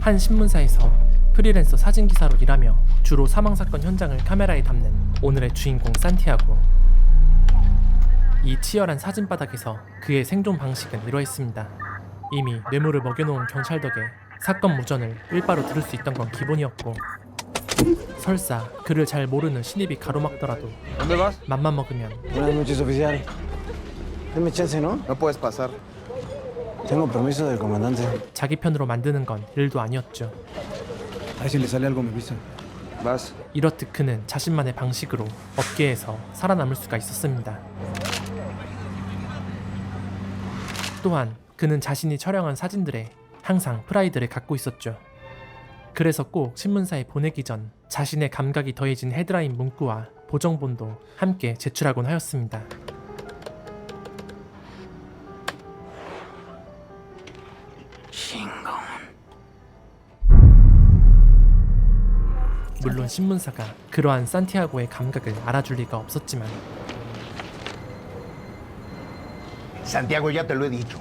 한 신문사에서 프리랜서 사진기사로 일하며 주로 사망사건 현장을 카메라에 담는 오늘의 주인공 산티아고. 이 치열한 사진바닥에서 그의 생존 방식은 이러했습니다. 이미 뇌물을 먹여놓은 경찰 덕에 사건 무전을 일바로 들을 수 있던 건 기본이었고, 설사 그를 잘 모르는 신입이 가로막더라도 맘만 먹으면 Buenas noches, oficial. Deme chance, ¿no? No puedes pasar. Tengo permiso del comandante. 자기 편으로 만드는 건 일도 아니었죠. Ahí si le sale algo me avisa. Vas. 이렇듯 그는 자신만의 방식으로 업계에서 살아남을 수가 있었습니다. 또한 그는 자신이 촬영한 사진들에 항상 프라이드를 갖고 있었죠. 그래서 꼭 신문사에 보내기 전 자신의 감각이 더해진 헤드라인 문구와 보정본도 함께 제출하곤 하였습니다. 물론 신문사가 그러한 산티아고의 감각을 알아줄 리가 없었지만 Santiago, ya te lo he dicho.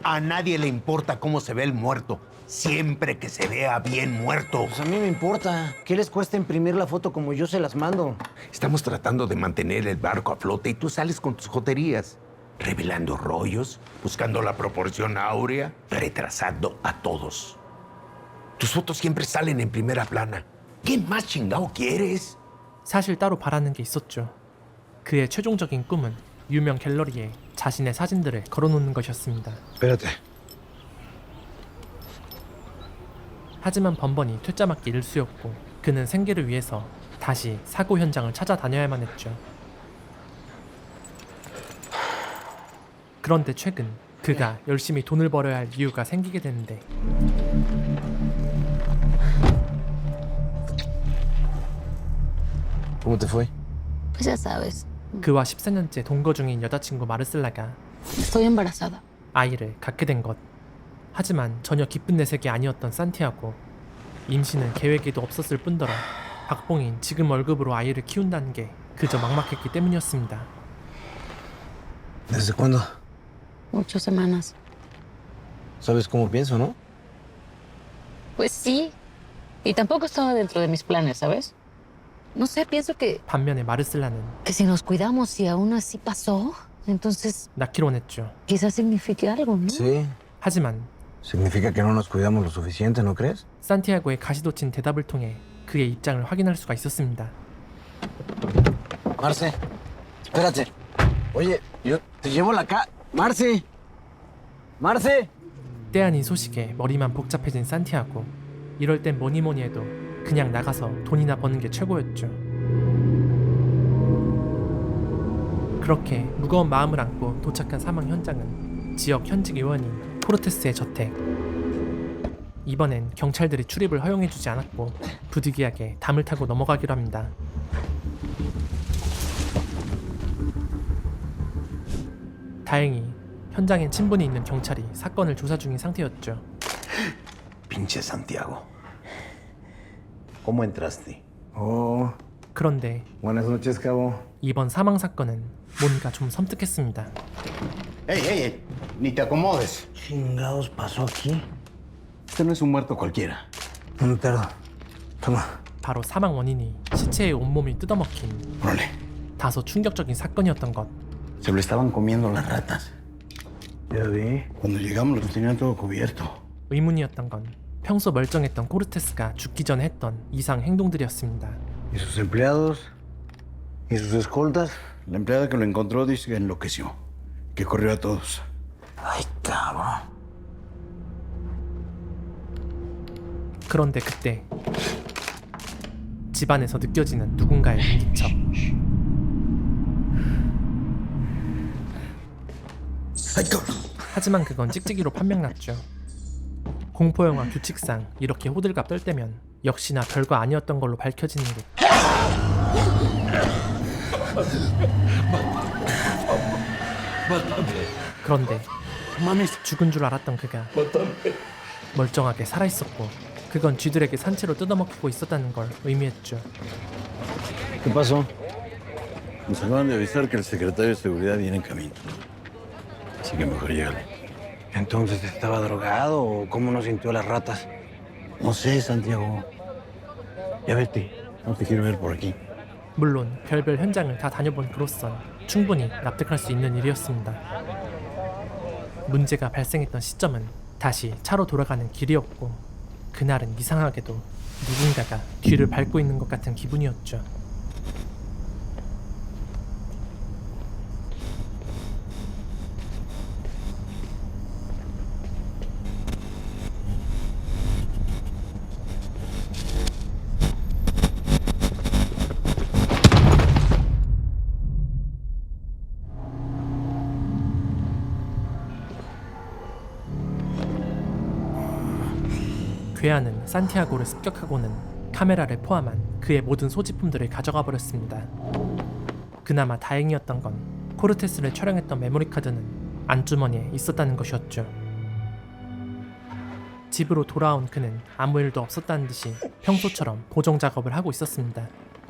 A nadie le importa cómo se ve el muerto, siempre que se vea bien muerto. Pues a mí me importa. ¿Qué les cuesta imprimir la foto como yo se las mando? Estamos tratando de mantener el barco a flote y tú sales con tus joterías, revelando rollos, buscando la proporción áurea, retrasando a todos. Tus fotos siempre salen en primera plana. ¿Qué más chingado quieres? 사실 따로 바라는 게 있었죠. 그의 최종적인 꿈은 유명 갤러리에 자신의 사진들을 걸어놓는 것이었습니다. Espérate. 하지만 번번이 퇴짜맞기 일쑤였고 그는 생계를 위해서 다시 사고 현장을 찾아다녀야만 했죠. 그런데 최근 그가 열심히 돈을 벌어야 할 이유가 생기게 되는데 ¿Cómo te fue? Pues ya sabes, 그와 14년째 동거 중인 여자친구 마르셀라가 estoy embarazada. 아이를 갖게 된 것. 하지만 전혀 기쁜 내색이 아니었던 산티아고. 임신은 계획에도 없었을 뿐더러 박봉인 지금 월급으로 아이를 키운다는 게 그저 막막했기 때문이었습니다. ¿Desde cuándo? 8 semanas. Sabes cómo pienso, ¿no? Pues sí. Y tampoco estaba dentro de mis planes, ¿sabes? No sé, pienso 반면에 마르셀라는 que si nos cuidamos y aún así pasó, entonces 낳기로 했죠. quizás signifique algo, ¿no? Sí. 하지만 Significa que no nos cuidamos lo suficiente, ¿no crees? 산티아고의 가시돋친 대답을 통해 그의 입장을 확인할 수가 있었습니다. Marce, espérate. Oye, yo te llevo la Marce. Marce. 때 아닌 소식에 머리만 복잡해진 산티아고. 이럴 땐 뭐니뭐니 해도 그냥 나가서 돈이나 버는 게 최고였죠. 그렇게 무거운 마음을 안고 도착한 사망 현장은 지역 현직 의원인 포르테스의 저택. 이번엔 경찰들이 출입을 허용해주지 않았고 부득이하게 담을 타고 넘어가기로 합니다. 다행히 현장엔 친분이 있는 경찰이 사건을 조사 중인 상태였죠. Pinche Santiago. ¿Cómo entraste? Oh, 그런데 buenas noches, cabo. 이번 사망 사건은 뭔가 좀 섬뜩했습니다. ¡Ey, ey, ey! Ni te acomodes. Chingados pasó aquí? Este no es un muerto cualquiera. Un pedo. Toma. 바로 사망 원인이 시체의 온몸이 뜯어먹힌 Órale. 다소 충격적인 사건이었던 것. Se lo estaban comiendo las ratas. Ya vi. Cuando llegamos lo tenían todo cubierto. 의문이었던 건 평소 멀쩡했던 코르테스가 죽기 전에 했던 이상 행동들이었습니다. ¿Y sus empleados? ¿Y sus escoltas? La empleada que lo encontró dice que enloqueció, que corrió a todos. Ay, cabrón. 그런데 그때 집안에서 느껴지는 누군가의 인기척. 하지만 그건 찍찍이로 판명났죠. 공포영화 규칙상 이렇게 호들갑 떨 때면 역시나 별거 아니었던 걸로 밝혀지는 듯. 그런데 죽은 줄 알았던 그가 멀쩡하게 살아있었고 그건 쥐들에게 산채로 뜯어먹히고 있었다는 걸 의미했죠. ¿Qué pasó? Nos acaban de avisar que el secretario de seguridad viene en camino. Así que mejor llégale. ¿Entonces estaba drogado o cómo no sintió las ratas? No sé, Santiago. Ya vete. No te quiero ver por aquí. 물론 별별 현장을 다 다녀본 그로선 충분히 납득할 수 있는 일이었습니다. 문제가 발생했던 시점은 다시 차로 돌아가는 길이었고 그날은 이상하게도 누군가가 뒤를 밟고 있는 것 같은 기분이었죠. 괴한은 산티아고를 습격하고는 카메라를 포함한 그의 모든 소지품들을 가져가 버렸습니다. 그나마 다행이었던 건 코르테스를 촬영했던 메모리카드는 안주머니에 있었다는 것이었죠. 집으로 돌아온 그는 아무 일도 없었다는 듯이 평소처럼 보정 작업을 하고 있었습니다.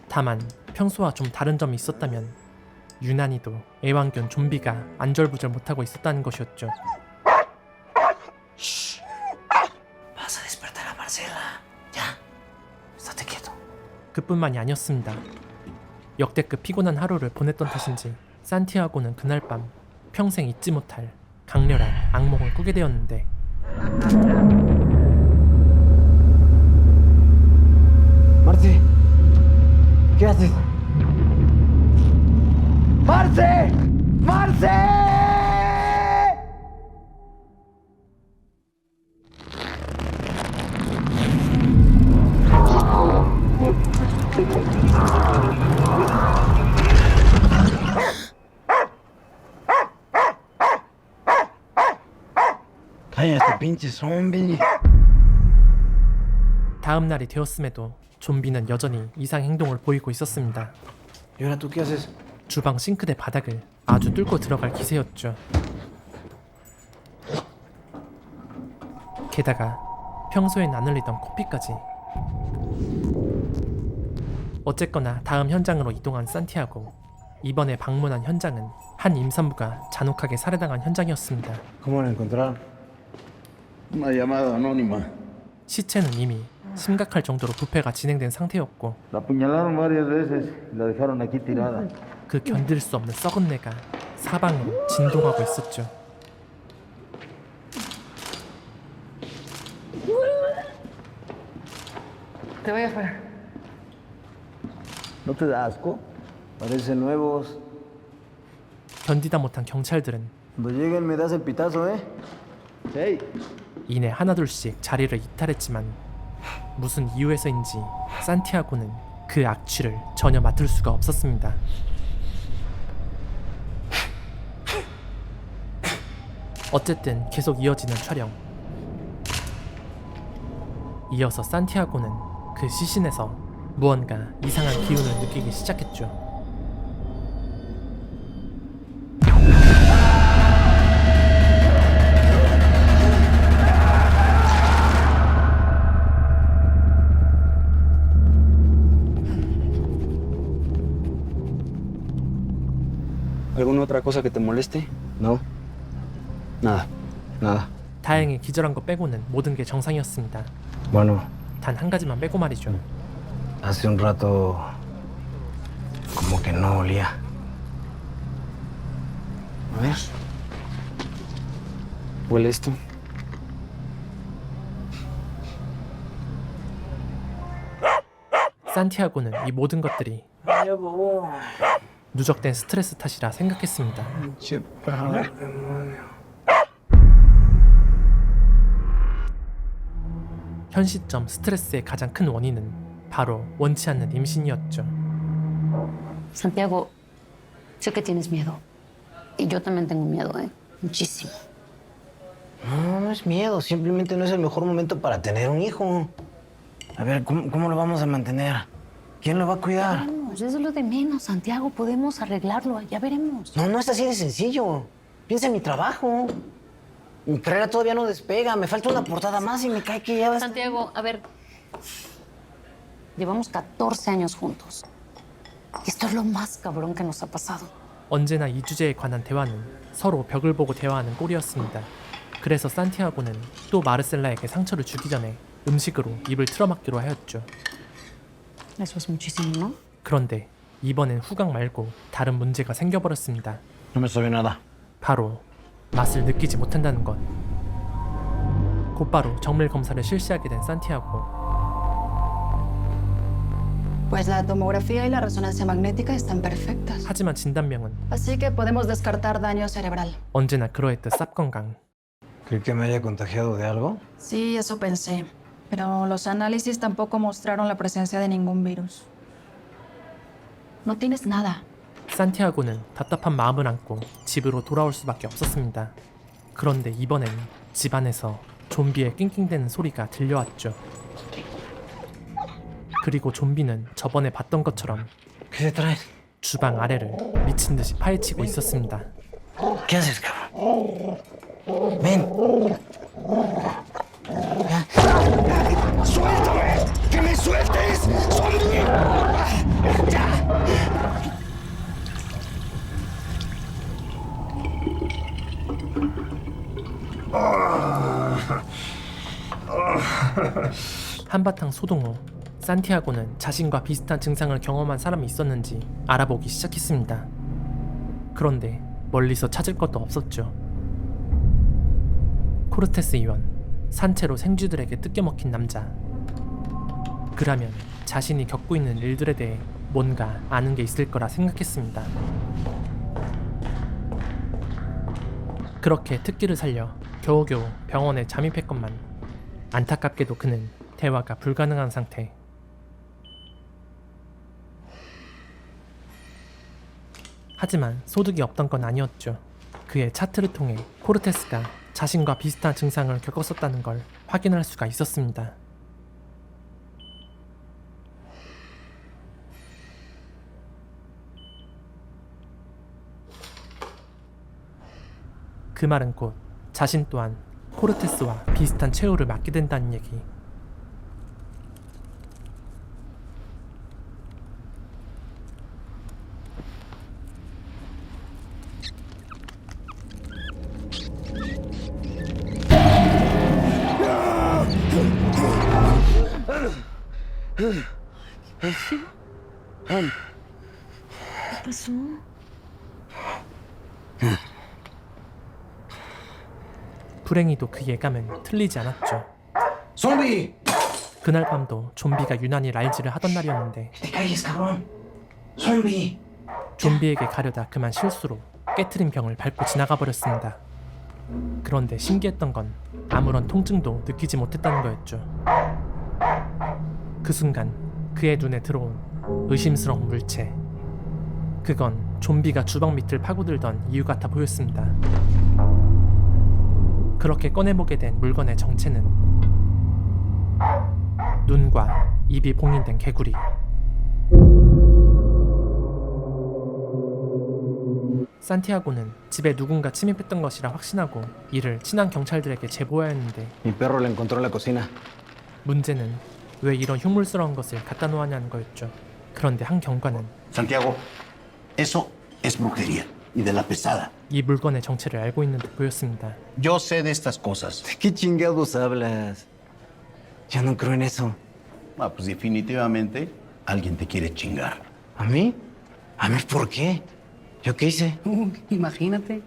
다만 평소와 좀 다른 점이 있었다면 유난히도 애완견 좀비가 안절부절 못하고 있었다는 것이었죠. Vas a despertar a Marcela. Ya. Estate quieto. 그뿐만이 아니었습니다. 역대급 피곤한 하루를 보냈던 탓인지 산티아고는 그날 밤 평생 잊지 못할 강렬한 악몽을 꾸게 되었는데 Marce. ¿Qué haces? ¡Marce! ¡Marce! Cállate, pinche zombie. 다음 날이 되었음에도 좀비는 여전히 이상 행동을 보이고 있었습니다. ¿Y ahora tú qué haces? 주방 싱크대 바닥을 아주 뚫고 들어갈 기세였죠. 게다가 평소엔 안 흘리던 코피까지. 어쨌거나 다음 현장으로 이동한 산티아고. 이번에 방문한 현장은 한 임산부가 잔혹하게 살해당한 현장이었습니다. ¿Cómo la encontraron? Una llamada anónima. 시체는 이미 심각할 정도로 부패가 진행된 상태였고 La apuñalaron varias veces y la dejaron aquí tirada. 그 견딜 수 없는 썩은 내가 사방으로 진동하고 있었죠. Te voy a fuera. ¿No te da asco? Parecen nuevos. 견디다 못한 경찰들은 Cuando lleguen me das el pitazo, ¿eh? ¡Hey! 이내 하나둘씩 자리를 이탈했지만 무슨 이유에서인지 산티아고는 그 악취를 전혀 맡을 수가 없었습니다. 어쨌든 계속 이어지는 촬영. 이어서 산티아고는 그 시신에서 무언가 이상한 기운을 느끼기 시작했죠. ¿Alguna otra cosa que te moleste? No. Nada. Nada. 다행히 기절한 거 빼고는 모든 게 정상이었습니다. Bueno, 단 한 가지만 빼고 말이죠. hace un rato como que no olía. A ver. ¿Huele esto? 산티아고는 이 모든 것들이 누적된 스트레스 탓이라 생각했습니다. 현 시점 스트레스의 가장 큰 원인은 바로 원치 않는 임신이었죠. Santiago, sé que tienes miedo. Y yo también tengo miedo, ¿eh? Muchísimo. No, no es miedo. Simplemente no es el mejor momento para tener un hijo. A ver, ¿cómo lo vamos a mantener? ¿Quién lo va a cuidar? Vamos, eso es lo de menos, Santiago. Podemos arreglarlo, ya veremos. No, no es así de sencillo. Piensa en mi trabajo. Mi carrera todavía no despega. Me falta una portada más y me cae que ya vas... Santiago, a ver. Llevamos 14 años juntos. Y esto es lo más cabrón que nos ha pasado. 언제나 이 주제에 관한 대화는 서로 벽을 보고 대화하는 꼴이었습니다. 그래서 산티아고는 또 마르셀라에게 상처를 주기 전에 음식으로 입을 틀어막기로 하였죠. Eso es muchísimo, ¿no? 그런데 이번엔 후각 말고 다른 문제가 생겨버렸습니다. No me sabe nada. 바로 맛을 느끼지 못한다는 것. 곧바로 정밀 검사를 실시하게 된 산티아고. Pues la tomografía y la resonancia magnética están perfectas. 하지만 진단명은 Así que podemos descartar daño cerebral. 언제나 그러했듯 쌉건강. ¿Cree que me haya contagiado de algo? Sí, eso pensé. Pero los análisis tampoco mostraron la presencia de ningún virus. No tienes nada. 산티아고는 답답한 마음을 안고 집으로 돌아올 수밖에 없었습니다. 그런데 이번엔 집안에서 좀비의 낑낑대는 소리가 들려왔죠. 그리고 좀비는 저번에 봤던 것처럼 ¿Qué se trae? 주방 아래를 미친 듯이 파헤치고 있었습니다. ¿Qué haces, cabrón? Ven. ¡Suéltame! ¡Que me sueltes! ¡Zombie! 한바탕 소동 후 산티아고는 자신과 비슷한 증상을 경험한 사람이 있었는지 알아보기 시작했습니다. 그런데 멀리서 찾을 것도 없었죠. 코르테스 의원, 산채로 생쥐들에게 뜯겨먹힌 남자. 그라면 자신이 겪고 있는 일들에 대해 뭔가 아는 게 있을 거라 생각했습니다. 그렇게 특기를 살려 겨우겨우 병원에 잠입했건만 안타깝게도 그는 대화가 불가능한 상태. 하지만 소득이 없던 건 아니었죠. 그의 차트를 통해 코르테스가 자신과 비슷한 증상을 겪었었다는 걸 확인할 수가 있었습니다. 그 말은 곧 자신 또한 코르테스와 비슷한 최후를 맞게 된다는 얘기. 불행히도 그 예감은 틀리지 않았죠. ¡Zombie! 그날 밤도 좀비가 유난히 랄지를 하던 날이었는데 ¡Te calles, cabrón! ¡Zombie! 좀비에게 가려다 그만 실수로 깨트린 병을 밟고 지나가 버렸습니다. 그런데 신기했던 건 아무런 통증도 느끼지 못했다는 거였죠. 그 순간 그의 눈에 들어온 의심스러운 물체. 그건 좀비가 주방 밑을 파고들던 이유 같아 보였습니다. 그렇게 꺼내보게 된 물건의 정체는 눈과 입이 봉인된 개구리. 산티아고는 집에 누군가 침입했던 것이라 확신하고 이를 친한 경찰들에게 제보하였는데 Mi perro la encontró en la cocina. 문제는 왜 이런 흉물스러운 것을 갖다 놓았냐는 거였죠. 그런데 한 경관은 Santiago, eso es brujería y de la pesada. 이 물건의 정체를 알고 있는 듯 보였습니다. Yo sé de estas cosas. ¿De qué chingados hablas? Yo no creo en eso. Ah, pues definitivamente alguien te quiere chingar. ¿A mí? ¿A mí por qué? ¿Yo qué hice? Imagínate.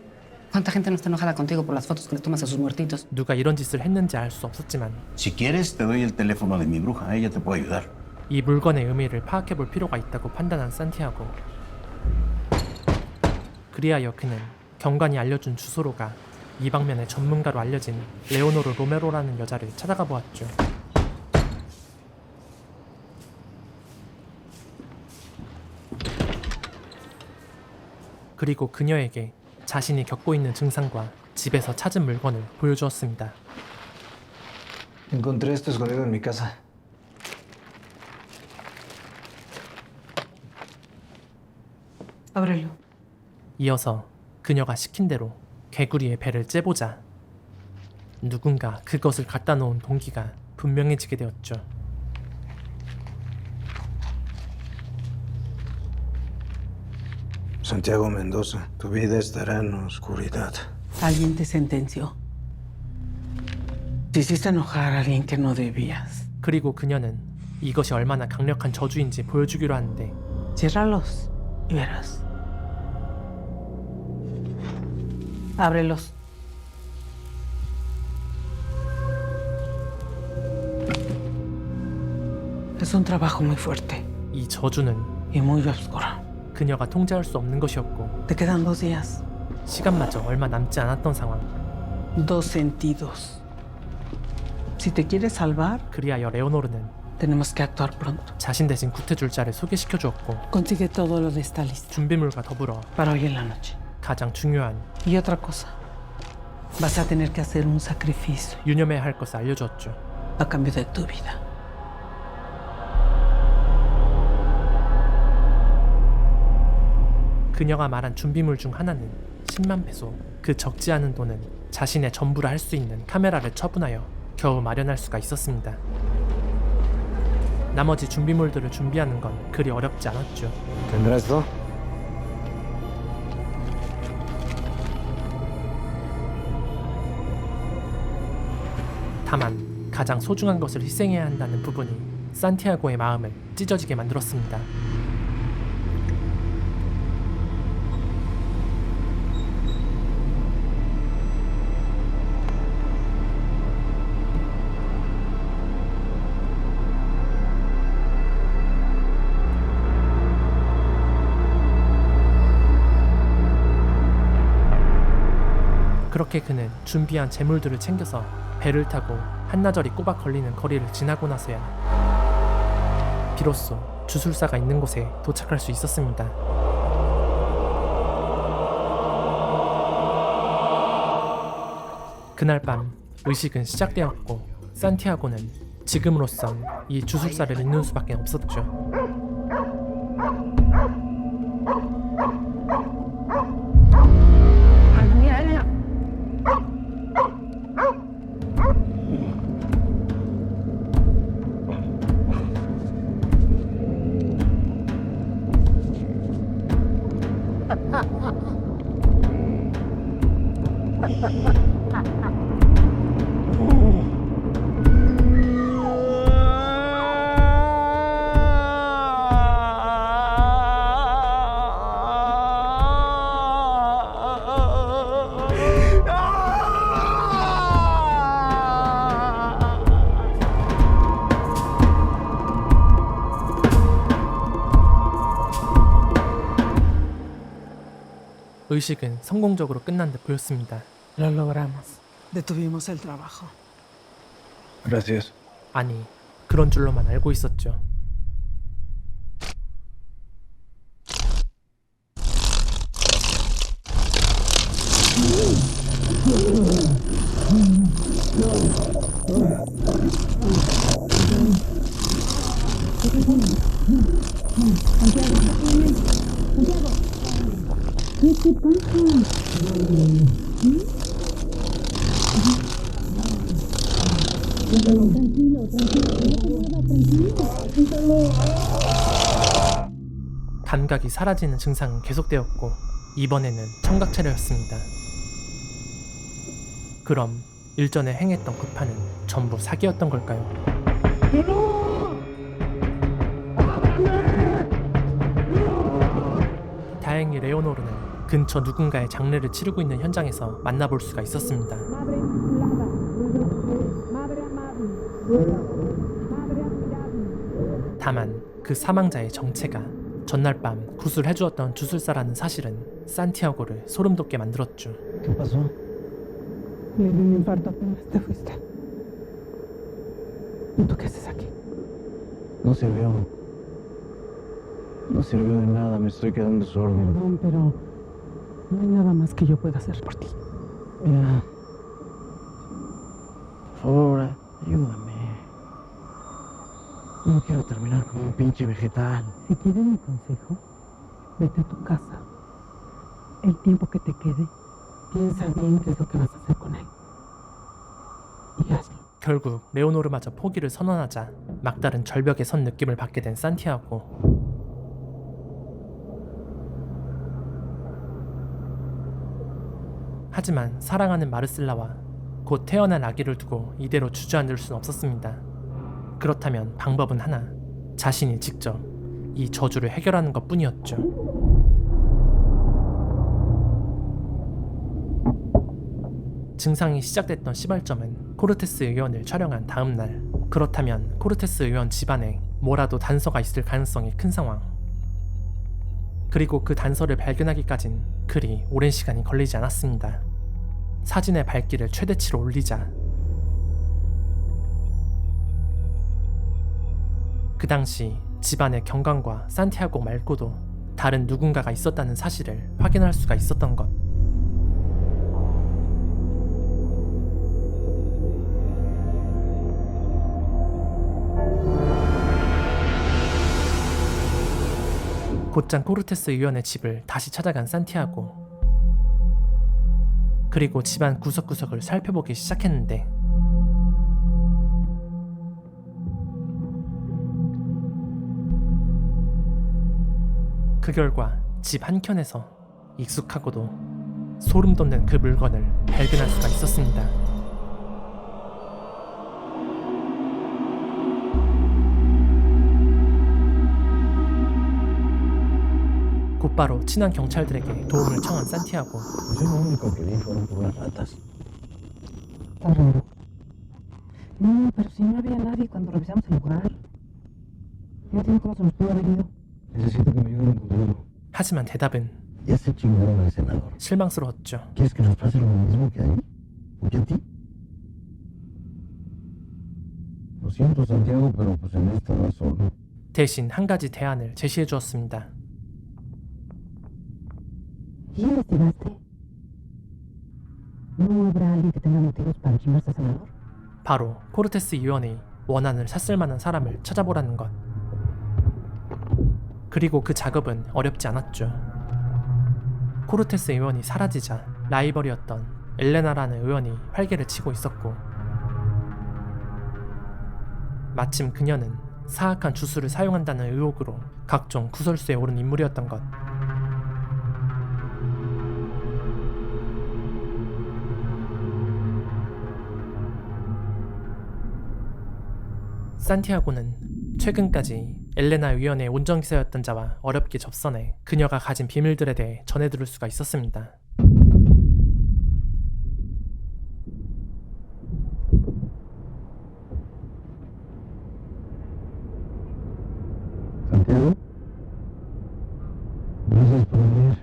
¿Cuánta gente no está enojada contigo por las fotos que le tomas a sus muertitos? 누가 이런 짓을 했는지 알 수 없었지만 Si quieres, te doy el teléfono de mi bruja. Ella te puede ayudar. 이 물건의 의미를 파악해볼 필요가 있다고 판단한 산티아고. 그리하여 그는 경관이 알려준 주소로가 이 방면의 전문가로 알려진 레오노르 로메로라는 여자를 찾아가 보았죠. 그리고 그녀에게 자신이 겪고 있는 증상과 집에서 찾은 물건을 보여주었습니다. Encontré esto escondido en mi casa. Ábrelo. 이어서 그녀가 시킨 대로 개구리의 배를 째보자 누군가 그것을 갖다 놓은 동기가 분명해지게 되었죠. Santiago Mendoza, tu vida estará en oscuridad. Alguien te sentenció. Sí, Te hiciste enojar a alguien que no debías. 그리고 그녀는 이것이 얼마나 강력한 저주인지 보여주기로 하는데 Ciérralos y verás. Ábrelos. Es un trabajo muy fuerte 이 저주는 y muy oscuro. 그녀가 통제할 수 없는 것이었고 Te quedan 2 días. 시간마저 얼마 남지 않았던 상황. 2 sentidos. Si te quieres salvar, 그리하여 레오노르는 tenemos que actuar pronto. 자신 대신 구태줄자를 소개시켜 주었고 Consigue todo lo de esta lista 준비물과 더불어 para hoy en la noche. 가장 중요한 Y otra cosa. Vas a tener que hacer un sacrificio 유념해야 할 것을 알려주었죠. a cambio de tu vida. 그녀가 말한 준비물 중 하나는 10만 페소, 그 적지 않은 돈은 자신의 전부라 할 수 있는 카메라를 처분하여 겨우 마련할 수가 있었습니다. 나머지 준비물들을 준비하는 건 그리 어렵지 않았죠. ¿Tendrás esto? 다만 가장 소중한 것을 희생해야 한다는 부분이 산티아고의 마음을 찢어지게 만들었습니다. 그렇게 그는 준비한 재물들을 챙겨서 배를 타고 한나절이 꼬박 걸리는 거리를 지나고 나서야 비로소 주술사가 있는 곳에 도착할 수 있었습니다. 그날 밤 의식은 시작되었고 산티아고는 지금으로선 이 주술사를 믿는 수밖에 없었죠. 의식은 성공적으로 끝난 듯 보였습니다. Lo logramos. Detuvimos el trabajo. Gracias. 아니, 그런 줄로만 알고 있었죠. 감각이 사라지는 증상은 계속되었고 이번에는 청각차려였습니다. 그럼 일전에 행했던 구판은 전부 사기였던 걸까요? 다행히 레오노르는 근처 누군가의 장례를 치르고 있는 현장에서 만나볼 수가 있었습니다. 다만 그 사망자의 정체가 전날 밤 구술해주었던 주술사라는 사실은 산티아고를 소름 돋게 만들었죠. ¿Qué pasó? Le di un infarto apenas te fuiste. ¿Y tú qué haces aquí? No sirvió. No sirvió de nada, me estoy quedando sordo. Perdón, pero no hay nada más que yo pueda hacer por ti. Mira. Por favor, ayúdame. No quiero terminar como un pinche vegetal. Si quieres mi consejo, vete a tu casa. El tiempo que te quede, piensa bien qué es lo que vas a hacer con él. Y hazlo. 결국 레오노르마저 포기를 선언하자 막다른 절벽에 선 느낌을 받게 된 산티아고. 하지만 사랑하는 마르셀라와 곧 태어난 아기를 두고 이대로 주저앉을 수는 없었습니다. 그렇다면 방법은 하나, 자신이 직접 이 저주를 해결하는 것 뿐이었죠. 증상이 시작됐던 시발점은 코르테스 의원을 촬영한 다음 날. 그렇다면 코르테스 의원 집안에 뭐라도 단서가 있을 가능성이 큰 상황. 그리고 그 단서를 발견하기까진 그리 오랜 시간이 걸리지 않았습니다. 사진의 밝기를 최대치로 올리자 그 당시 집안의 경관과 산티아고 말고도 다른 누군가가 있었다는 사실을 확인할 수가 있었던 것. 곧장 코르테스 의원의 집을 다시 찾아간 산티아고. 그리고 집안 구석구석을 살펴보기 시작했는데 그 결과 집 한켠에서 익숙하고도 소름 돋는 그 물건을 발견할 수가 있었습니다. 곧바로 친한 경찰들에게 도움을 청한 산티아고. Yo lo único que vi fueron puras ratas. Está raro. No, pero si no había nadie cuando revisamos el lugar. No entiendo cómo se nos pudo haber ido. Necesito que me ayuden a encontrarlo. 하지만 대답은 Ya se chingaron al senador. 실망스러웠죠. ¿Quieres que nos pase lo mismo que a él? ¿O que a ti? Lo siento, Santiago, pero pues en esta vas solo. 대신 한 가지 대안을 제시해 주었습니다. ¿Y investigaste? ¿No habrá alguien que tenga motivos para chingarse al senador? 바로 코르테스 의원이 원한을 샀을 만한 사람을 찾아보라는 것. 그리고 그 작업은 어렵지 않았죠. 코르테스 의원이 사라지자 라이벌이었던 엘레나라는 의원이 활개를 치고 있었고, 마침 그녀는 사악한 주술을 사용한다는 의혹으로 각종 구설수에 오른 인물이었던 것. 산티아고는 최근까지 엘레나 위원의 운전기사였던 자와 어렵게 접선해 그녀가 가진 비밀들에 대해 전해들을 수가 있었습니다. ¿Santiago? Gracias por venir.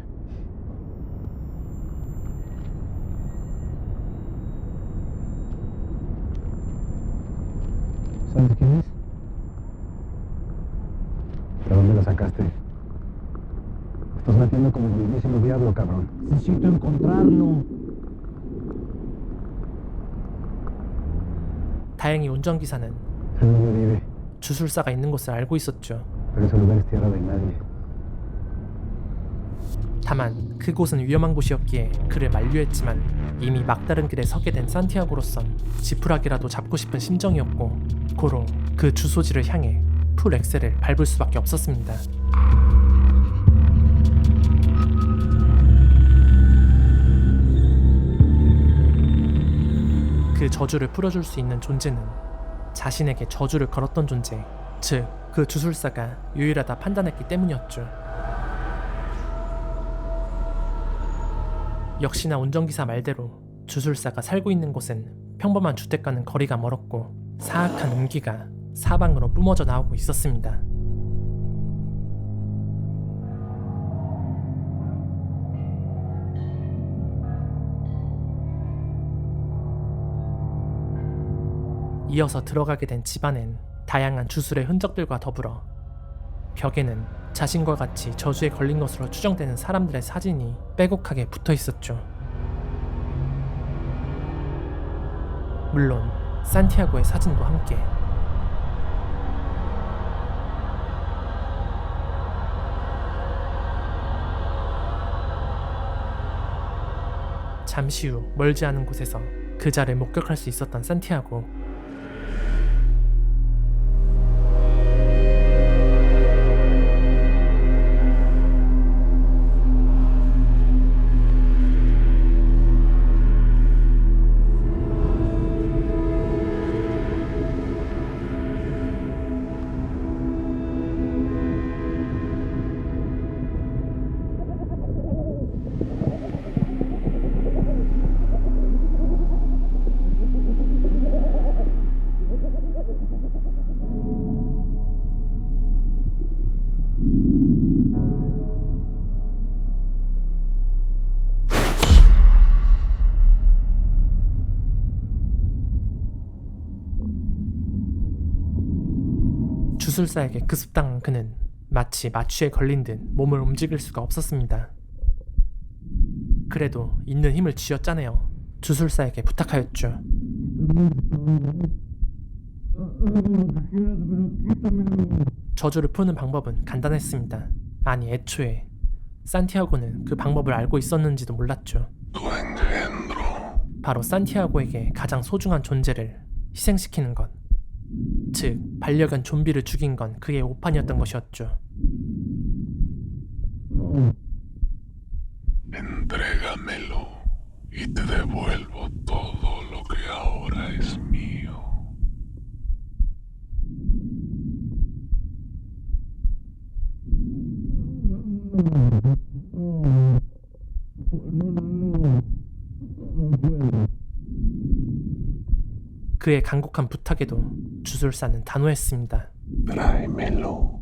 ¿Sabes quién es? ¿De dónde la sacaste? Estás metiendo como el mismísimo diablo, cabrón. Necesito encontrarlo. 다행히 운전기사는 ¿En dónde vive? 주술사가 있는 곳을 알고 있었죠. Pero ese lugar es tierra de nadie. 다만 그곳은 위험한 곳이었기에 그를 만류했지만 이미 막다른 길에 서게 된 산티아고로선 지푸라기라도 잡고 싶은 심정이었고, 고로 그 주소지를 향해 풀 엑셀을 밟을 수밖에 없었습니다. 그 저주를 풀어줄 수 있는 존재는 자신에게 저주를 걸었던 존재, 즉 그 주술사가 유일하다 판단했기 때문이었죠. 역시나 운전기사 말대로 주술사가 살고 있는 곳은 평범한 주택과는 거리가 멀었고 사악한 음기가 사방으로 뿜어져 나오고 있었습니다. 이어서 들어가게 된 집안엔 다양한 주술의 흔적들과 더불어 벽에는 자신과 같이 저주에 걸린 것으로 추정되는 사람들의 사진이 빼곡하게 붙어 있었죠. 물론 산티아고의 사진도 함께. 잠시 후 멀지 않은 곳에서 그자를 목격할 수 있었던 산티아고. 주술사에게 급습당한 그는 마치 마취에 걸린 듯 몸을 움직일 수가 없었습니다. 그래도 있는 힘을 쥐어짜내어 주술사에게 부탁하였죠. 저주를 푸는 방법은 간단했습니다. 아니, 애초에 산티아고는 그 방법을 알고 있었는지도 몰랐죠. 바로 산티아고에게 가장 소중한 존재를 희생시키는 것, 즉 반려견 좀비를 죽인 건 그의 오판이었던 것이었죠. Entrégamelo y te devuelvo todo lo que ahora es mío. 그의 간곡한 부탁에도 주술사는 단호했습니다. Tráemelo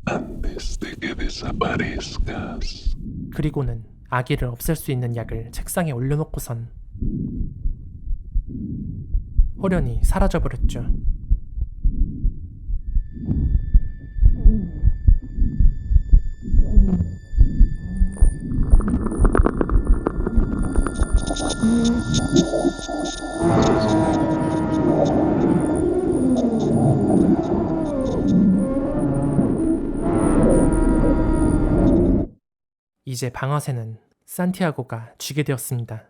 antes de que desaparezcas. 그리고는 아기를 없앨 수 있는 약을 책상에 올려놓고선 호련히 사라져버렸죠. 이제 방아쇠는 산티아고가 쥐게 되었습니다.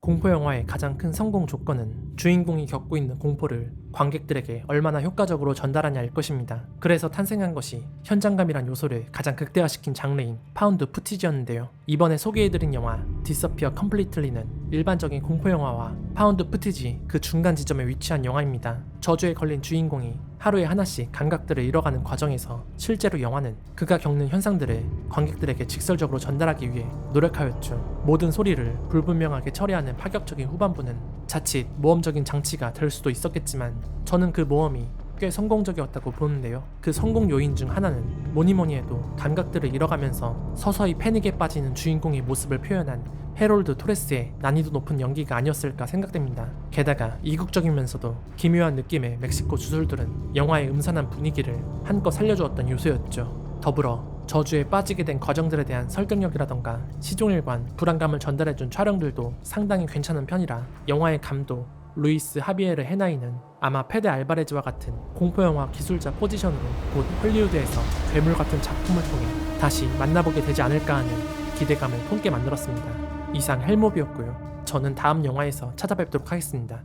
공포 영화의 가장 큰 성공 조건은 주인공이 겪고 있는 공포를 관객들에게 얼마나 효과적으로 전달하냐일 것입니다. 그래서 탄생한 것이 현장감이란 요소를 가장 극대화시킨 장르인 파운드 푸티지였는데요. 이번에 소개해드린 영화 디서피어 컴플리틀리는 일반적인 공포 영화와 파운드 푸티지 그 중간 지점에 위치한 영화입니다. 저주에 걸린 주인공이 하루에 하나씩 감각들을 잃어가는 과정에서 실제로 영화는 그가 겪는 현상들을 관객들에게 직설적으로 전달하기 위해 노력하였죠. 모든 소리를 불분명하게 처리하는 파격적인 후반부는 자칫 모험적인 장치가 될 수도 있었겠지만 저는 그 모험이 꽤 성공적이었다고 보는데요. 그 성공 요인 중 하나는 뭐니뭐니 해도 감각들을 잃어가면서 서서히 패닉에 빠지는 주인공의 모습을 표현한 해롤드 토레스의 난이도 높은 연기가 아니었을까 생각됩니다. 게다가 이국적이면서도 기묘한 느낌의 멕시코 주술들은 영화의 음산한 분위기를 한껏 살려주었던 요소였죠. 더불어 저주에 빠지게 된 과정들에 대한 설득력이라던가 시종일관, 불안감을 전달해준 촬영들도 상당히 괜찮은 편이라 영화의 감도, 루이스 하비에르 헤나이는 아마 페데 알바레즈와 같은 공포영화 기술자 포지션으로 곧 헐리우드에서 괴물 같은 작품을 통해 다시 만나보게 되지 않을까 하는 기대감을 품게 만들었습니다. 이상 헬모비였고요. 저는 다음 영화에서 찾아뵙도록 하겠습니다.